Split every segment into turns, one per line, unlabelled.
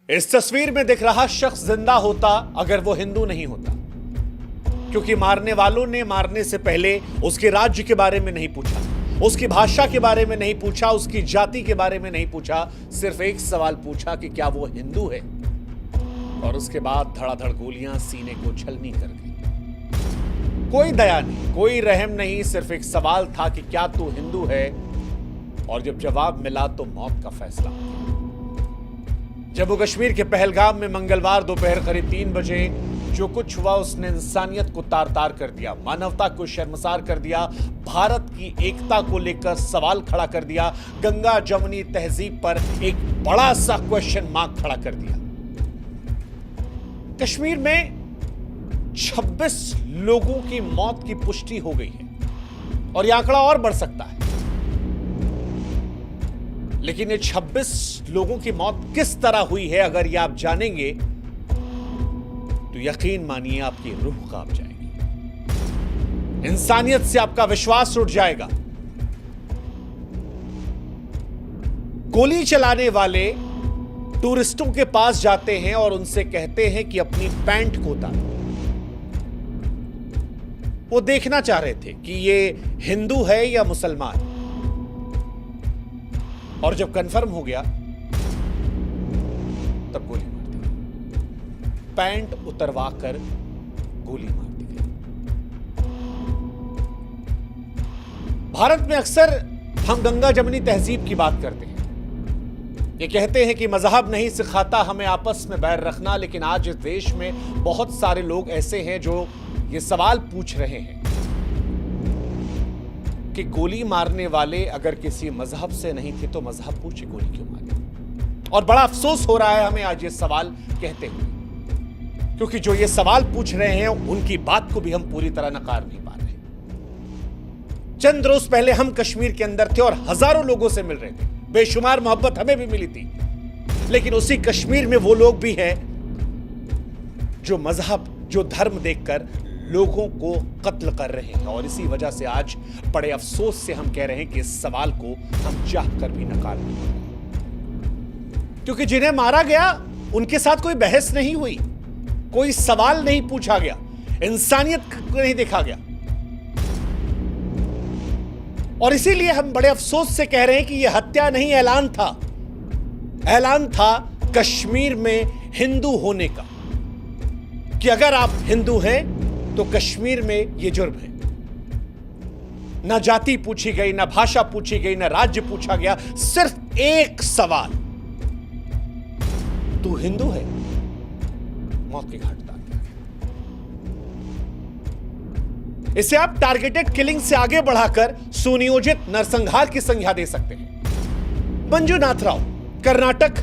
इस तस्वीर में दिख रहा शख्स जिंदा होता अगर वो हिंदू नहीं होता, क्योंकि मारने वालों ने मारने से पहले उसके राज्य के बारे में नहीं पूछा, उसकी भाषा के बारे में नहीं पूछा, उसकी जाति के बारे में नहीं पूछा। सिर्फ एक सवाल पूछा कि क्या वो हिंदू है, और उसके बाद धड़ाधड़ गोलियां सीने को छलनी कर गई। कोई दया नहीं, कोई रहम नहीं, सिर्फ एक सवाल था कि क्या तू हिंदू है, और जब जवाब मिला तो मौत का फैसला हो गया। जम्मू कश्मीर के पहलगाम में मंगलवार दोपहर करीब 3 बजे जो कुछ हुआ उसने इंसानियत को तार तार कर दिया, मानवता को शर्मसार कर दिया, भारत की एकता को लेकर सवाल खड़ा कर दिया, गंगा जमुनी तहजीब पर एक बड़ा सा क्वेश्चन मार्क खड़ा कर दिया। कश्मीर में 26 लोगों की मौत की पुष्टि हो गई है और यह आंकड़ा और बढ़ सकता है, लेकिन ये 26 लोगों की मौत किस तरह हुई है अगर ये आप जानेंगे तो यकीन मानिए आपकी रूह कांप जाएगी, इंसानियत से आपका विश्वास उठ जाएगा। गोली चलाने वाले टूरिस्टों के पास जाते हैं और उनसे कहते हैं कि अपनी पैंट को उतारो। वो देखना चाह रहे थे कि ये हिंदू है या मुसलमान, और जब कंफर्म हो गया तब गोली मार दी गई, पैंट उतरवा कर गोली मार दी गई। भारत में अक्सर हम गंगा जमुनी तहजीब की बात करते हैं, ये कहते हैं कि मजहब नहीं सिखाता हमें आपस में बैर रखना, लेकिन आज इस देश में बहुत सारे लोग ऐसे हैं जो ये सवाल पूछ रहे हैं कि गोली मारने वाले अगर किसी मजहब से नहीं थे तो मजहब पूछे गोली क्यों मारी। और बड़ा अफसोस हो रहा है हमें आज ये सवाल कहते हुए, क्योंकि जो ये सवाल पूछ रहे हैं उनकी बात को भी हम पूरी तरह नकार नहीं पा रहे। चंद रोज पहले हम कश्मीर के अंदर थे और हजारों लोगों से मिल रहे थे, बेशुमार मोहब्बत हमें भी मिली थी, लेकिन उसी कश्मीर में वो लोग भी हैं जो मजहब, जो धर्म देखकर लोगों को कत्ल कर रहे हैं। और इसी वजह से आज बड़े अफसोस से हम कह रहे हैं कि इस सवाल को हम चाह कर भी नकार नहीं पा रहे, क्योंकि जिन्हें मारा गया उनके साथ कोई बहस नहीं हुई, कोई सवाल नहीं पूछा गया, इंसानियत को नहीं देखा गया। और इसीलिए हम बड़े अफसोस से कह रहे हैं कि यह हत्या नहीं, ऐलान था, ऐलान था कश्मीर में हिंदू होने का, कि अगर आप हिंदू हैं तो कश्मीर में यह जुर्म है। ना जाति पूछी गई, ना भाषा पूछी गई, ना राज्य पूछा गया, सिर्फ एक सवाल, तू हिंदू है, मौत के घाट उतार दिया गया। इसे आप टारगेटेड किलिंग से आगे बढ़ाकर सुनियोजित नरसंहार की संज्ञा दे सकते हैं। मंजुनाथ राव, कर्नाटक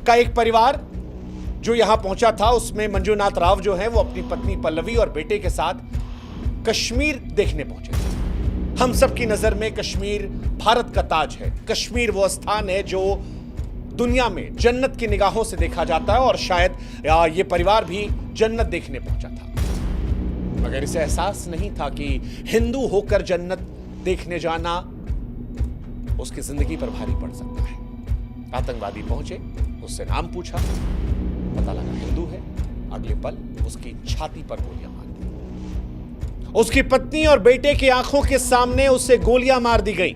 का एक परिवार जो यहां पहुंचा था, उसमें मंजुनाथ राव जो है वो अपनी पत्नी पल्लवी और बेटे के साथ कश्मीर देखने पहुंचे थे। हम सबकी नजर में कश्मीर भारत का ताज है, कश्मीर वो स्थान है जो दुनिया में जन्नत की निगाहों से देखा जाता है, और शायद ये परिवार भी जन्नत देखने पहुंचा था, मगर इसे एहसास नहीं था कि हिंदू होकर जन्नत देखने जाना उसकी जिंदगी पर भारी पड़ सकता है। आतंकवादी पहुंचे, उससे नाम पूछा, पता लगा हिंदू है, अगले पल उसकी छाती पर गोलियां मार दी। उसकी पत्नी और बेटे की आंखों के सामने उसे गोलियां मार दी गई।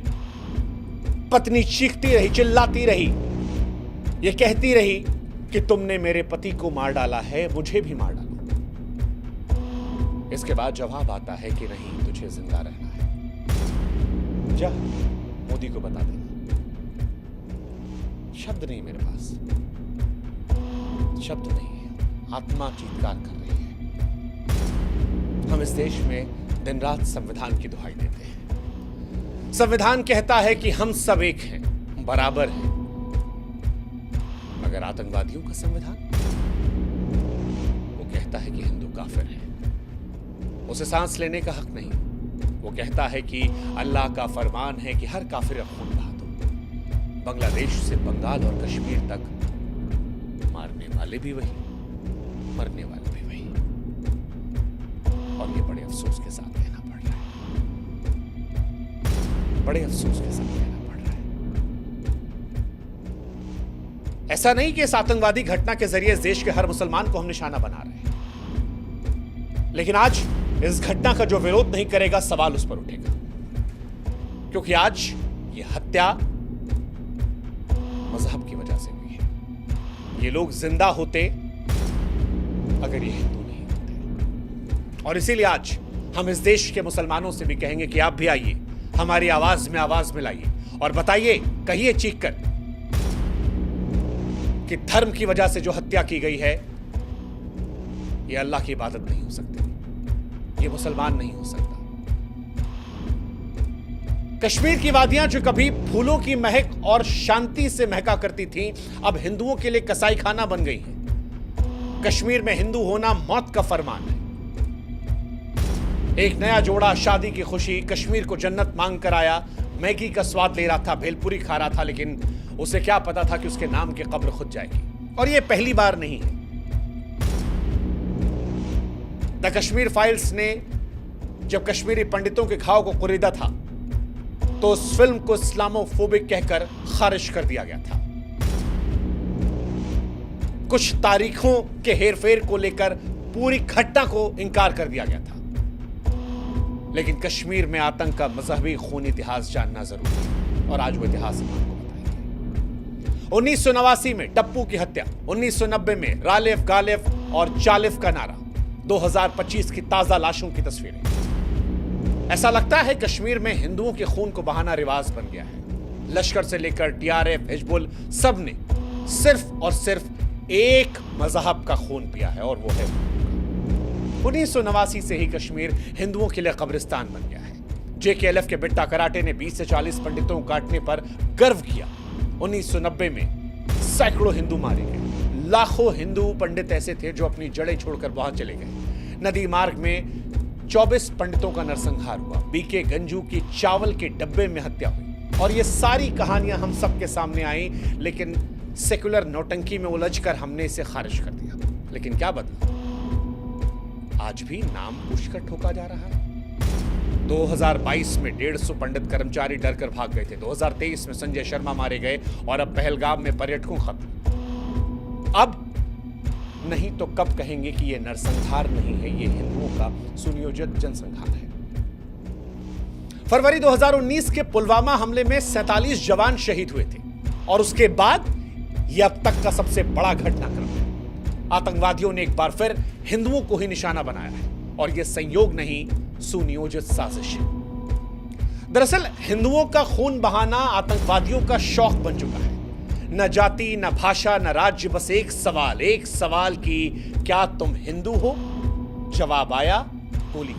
पत्नी चीखती रही, चिल्लाती रही, यह कहती रही कि तुमने मेरे पति को मार डाला है, मुझे भी मार डालो। इसके बाद जवाब आता है कि नहीं, तुझे जिंदा रहना है, जा मोदी को बता देना। शब्द नहीं मेरे पास, शब्द नहीं है, आत्मा चीत्कार कर रही है। हम इस देश में दिन रात संविधान की दुहाई देते हैं। संविधान कहता है कि हम सब एक हैं, बराबर हैं, मगर आतंकवादियों का संविधान, वो कहता है कि हिंदू काफिर है, उसे सांस लेने का हक नहीं। वो कहता है कि अल्लाह का फरमान है कि हर काफिर का खून बहा दो। बांग्लादेश से बंगाल और कश्मीर तक मारने वाले भी वही, मरने वाले भी वही, और ये बड़े अफसोस के साथ कहना पड़ रहा है, बड़े अफसोस के साथ कहना पड़ रहा है। ऐसा नहीं कि इस आतंकवादी घटना के जरिए इस देश के हर मुसलमान को हम निशाना बना रहे हैं, लेकिन आज इस घटना का जो विरोध नहीं करेगा, सवाल उस पर उठेगा, क्योंकि आज ये हत्या मजहब की वजह से हुई है। ये लोग जिंदा होते अगर ये हिंदू नहीं होते। और इसीलिए आज हम इस देश के मुसलमानों से भी कहेंगे कि आप भी आइए, हमारी आवाज में आवाज मिलाइए और बताइए, कहिए चीख कर कि धर्म की वजह से जो हत्या की गई है, ये अल्लाह की इबादत नहीं हो सकती, ये मुसलमान नहीं हो सकता। कश्मीर की वादियां जो कभी फूलों की महक और शांति से महका करती थीं, अब हिंदुओं के लिए कसाई खाना बन गई हैं। कश्मीर में हिंदू होना मौत का फरमान है। एक नया जोड़ा शादी की खुशी, कश्मीर को जन्नत मांग कर आया, मैगी का स्वाद ले रहा था, भेलपुरी खा रहा था, लेकिन उसे क्या पता था कि उसके नाम की कब्र खुद जाएगी। और यह पहली बार नहीं है। द कश्मीर फाइल्स ने जब कश्मीरी पंडितों के घाव को कुरीदा था, तो उस फिल्म को इस्लामोफोबिक कहकर खारिज कर दिया गया था। कुछ तारीखों के हेरफेर को लेकर पूरी घटना को इंकार कर दिया गया था। लेकिन कश्मीर में आतंक का मजहबी खून इतिहास जानना जरूरी है, और आज वो इतिहास हम आपको बताएंगे। 1989 में टप्पू की हत्या, 1990 में रालेफ गालेफ और चालिफ का नारा, 2025 की ताजा लाशों की तस्वीरें। ऐसा लगता है कश्मीर में हिंदुओं के खून को बहाना रिवाज बन गया है। लश्कर से लेकर टीआरएफ, हिजबुल, सब ने सिर्फ और सिर्फ एक मजहब का खून पिया है, और वो है 1989 से ही कश्मीर हिंदुओं के लिए कब्रिस्तान बन गया है। जेकेएलएफ के बिट्टा कराटे ने 20 से 40 पंडितों को काटने पर गर्व किया। 1990 में सैकड़ों हिंदू मारे गए। लाखों हिंदू पंडित ऐसे थे जो अपनी जड़ें छोड़कर वहां चले गए। नदी मार्ग में 24 पंडितों का नरसंहार हुआ। बीके गंजू की चावल के डब्बे में हत्या हुई। और ये सारी कहानियां हम सबके सामने आई, लेकिन सेकुलर नौटंकी में उलझकर हमने इसे खारिज कर दिया। लेकिन क्या बदला? आज भी नाम पूछकर ठोका जा रहा है। 2022 में 150 पंडित कर्मचारी डरकर भाग गए थे। 2023 में संजय शर्मा मारे गए, और अब पहलगाम में पर्यटकों खत्म। अब नहीं तो कब कहेंगे कि यह नरसंहार नहीं है, यह हिंदुओं का सुनियोजित जनसंहार है। फरवरी 2019 के पुलवामा हमले में 47 जवान शहीद हुए थे, और उसके बाद यह अब तक का सबसे बड़ा घटनाक्रम है। आतंकवादियों ने एक बार फिर हिंदुओं को ही निशाना बनाया है, और यह संयोग नहीं, सुनियोजित साजिश है। दरअसल हिंदुओं का खून बहाना आतंकवादियों का शौक बन चुका है। न जाति, न भाषा, न राज्य, बस एक सवाल कि क्या तुम हिंदू हो? जवाब आया, गोली।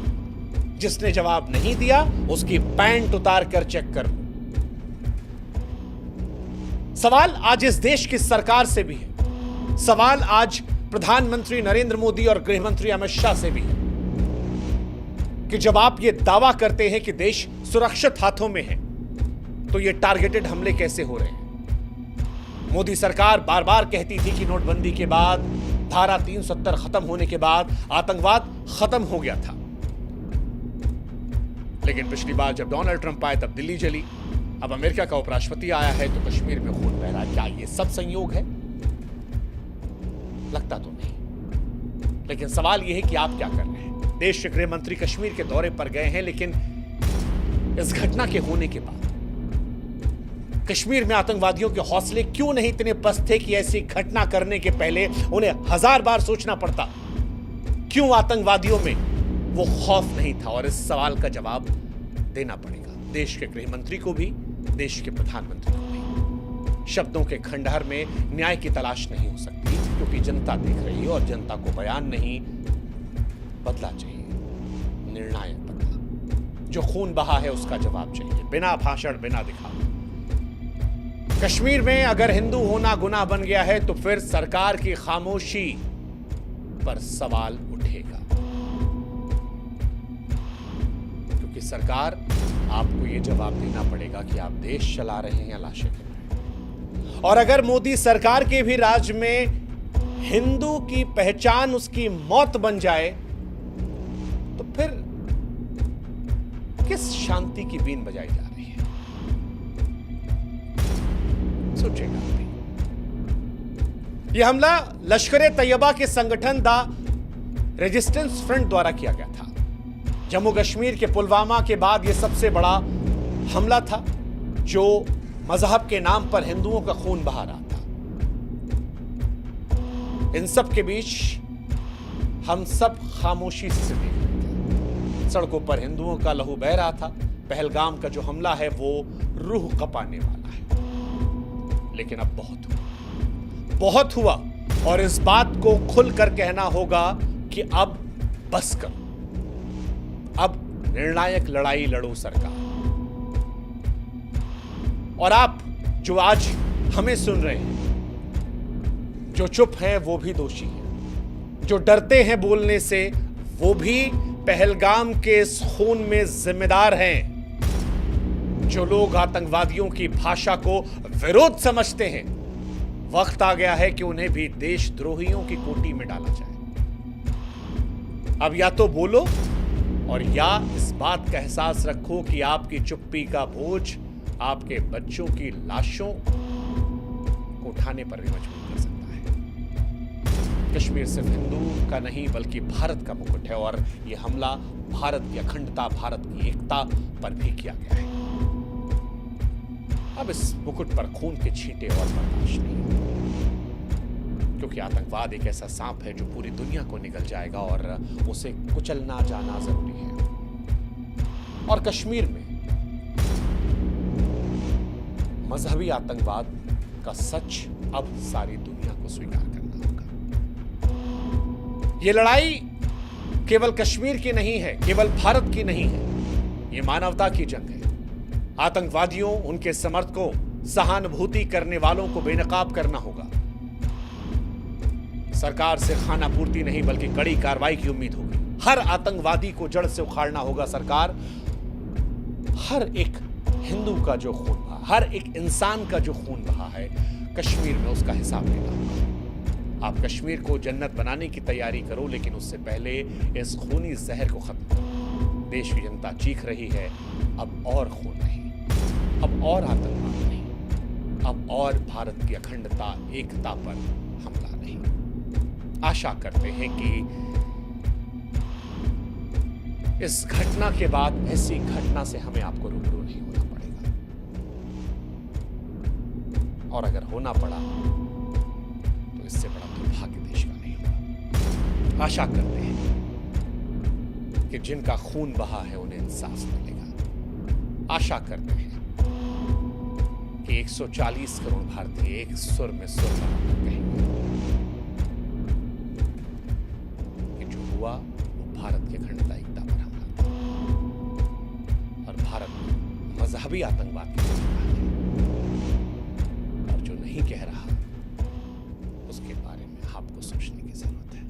जिसने जवाब नहीं दिया उसकी पैंट उतार कर चेक कर लो। सवाल आज इस देश की सरकार से भी है। सवाल आज प्रधानमंत्री नरेंद्र मोदी और गृहमंत्री अमित शाह से भी है कि जब आप ये दावा करते हैं कि देश सुरक्षित हाथों में है, तो ये टारगेटेड हमले कैसे हो रहे हैं? मोदी सरकार बार बार कहती थी कि नोटबंदी के बाद, धारा 370 खत्म होने के बाद आतंकवाद खत्म हो गया था। लेकिन पिछली बार जब डोनाल्ड ट्रंप आए तब दिल्ली जली। अब अमेरिका का उपराष्ट्रपति आया है तो कश्मीर में खून बह रहा है। क्या ये सब संयोग है? लगता तो नहीं। लेकिन सवाल यह है कि आप क्या कर रहे हैं? देश के गृह मंत्री कश्मीर के दौरे पर गए हैं, लेकिन इस घटना के होने के बाद कश्मीर में आतंकवादियों के हौसले क्यों नहीं इतने पस्त थे कि ऐसी घटना करने के पहले उन्हें 1000 बार सोचना पड़ता? क्यों आतंकवादियों में वो खौफ नहीं था? और इस सवाल का जवाब देना पड़ेगा देश के गृह मंत्री को भी, देश के प्रधानमंत्री को भी। शब्दों के खंडहर में न्याय की तलाश नहीं हो सकती, क्योंकि जनता देख रही है, और जनता को बयान नहीं, बदला चाहिए, निर्णायक बदला। जो खून बहा है उसका जवाब चाहिए, बिना भाषण, बिना दिखावा। कश्मीर में अगर हिंदू होना गुनाह बन गया है, तो फिर सरकार की खामोशी पर सवाल उठेगा, क्योंकि सरकार आपको यह जवाब देना पड़ेगा कि आप देश चला रहे हैं या लाशें गिन रहे हैं। और अगर मोदी सरकार के भी राज में हिंदू की पहचान उसकी मौत बन जाए, तो फिर किस शांति की बीन बजाई जा रही है? सोचेगा। यह हमला लश्कर तैयबा के संगठन द रेजिस्टेंस फ्रंट द्वारा किया गया था। जम्मू कश्मीर के पुलवामा के बाद यह सबसे बड़ा हमला था जो मजहब के नाम पर हिंदुओं का खून बहा रहा था। इन सब के बीच हम सब खामोशी से देख रहे थे। सड़कों पर हिंदुओं का लहू बह रहा था। पहलगाम का जो हमला है वो रूह कपाने वाला है। लेकिन अब बहुत हुआ और इस बात को खुलकर कहना होगा कि अब बस करो। अब निर्णायक लड़ाई लड़ो सरकार। और आप जो आज हमें सुन रहे हैं, जो चुप हैं वो भी दोषी हैं, जो डरते हैं बोलने से वो भी पहलगाम के इस खून में जिम्मेदार हैं। जो लोग आतंकवादियों की भाषा को विरोध समझते हैं, वक्त आ गया है कि उन्हें भी देशद्रोहियों की कोटि में डाला जाए। अब या तो बोलो और या इस बात का एहसास रखो कि आपकी चुप्पी का बोझ आपके बच्चों की लाशों को उठाने पर भी मजबूर कर सकता है। कश्मीर सिर्फ हिंदू का नहीं बल्कि भारत का मुकुट है और यह हमला भारत की अखंडता, भारत की एकता पर भी किया गया है। अब इस मुकुट पर खून के छींटे और बर्दाश्त नहीं, क्योंकि आतंकवाद एक ऐसा सांप है जो पूरी दुनिया को निगल जाएगा और उसे कुचलना जाना जरूरी है। और कश्मीर में मजहबी आतंकवाद का सच अब सारी दुनिया को स्वीकार करना होगा। यह लड़ाई केवल कश्मीर की नहीं है, केवल भारत की नहीं है, यह मानवता की जंग है। आतंकवादियों, उनके समर्थकों, सहानुभूति करने वालों को बेनकाब करना होगा। सरकार से खाना पूर्ति नहीं बल्कि कड़ी कार्रवाई की उम्मीद होगी। हर आतंकवादी को जड़ से उखाड़ना होगा सरकार। हर एक हिंदू का जो खून बहा, हर एक इंसान का जो खून बहा है कश्मीर में, उसका हिसाब लेना होगा। आप कश्मीर को जन्नत बनाने की तैयारी करो, लेकिन उससे पहले इस खूनी जहर को खत्म करो। देश की जनता चीख रही है, अब और खून नहीं, अब और आतंकवाद नहीं, अब और भारत की अखंडता, एकता पर हमला नहीं। आशा करते हैं कि इस घटना के बाद ऐसी घटना से हमें आपको रूबरू नहीं होना पड़ेगा, और अगर होना पड़ा तो इससे बड़ा दुर्भाग्य देश का नहीं होगा। आशा करते हैं कि जिनका खून बहा है उन्हें इंसाफ मिलेगा। आशा करते हैं कि 140 करोड़ भारतीय एक सुर में सुर लगाकर कहेंगे कि जो हुआ वो भारत की अखंडता, एकता पर हमला था और भारत मजहबी आतंकवाद की और जो नहीं कह रहा उसके बारे में आपको सोचने की जरूरत है।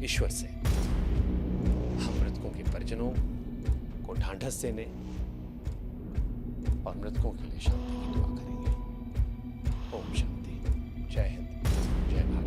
ईश्वर से हम मृतकों के परिजनों को ढांढस देने और मृतकों के लिए शांति की दुआ करेंगे। ओम शांति। जय हिंद, जय भारत।